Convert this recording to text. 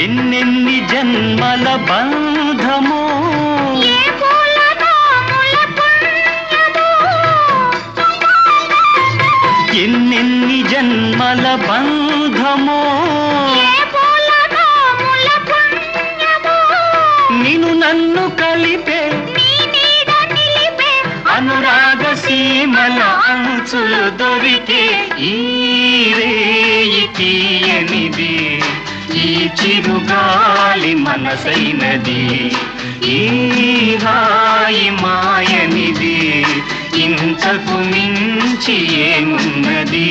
ఎన్నెన్ని జన్మల బంధమో ఎన్నెన్ని జన్మల బంధమో నిన్ను నన్ను కలిపే అనురాగ సీమల అంచులు దొరికే ఈ రేయి తీయనిది ఈ చిరుగాలి మనసైనది ఈ హాయి మాయనిది ఇంతకు మించి ఏమున్నది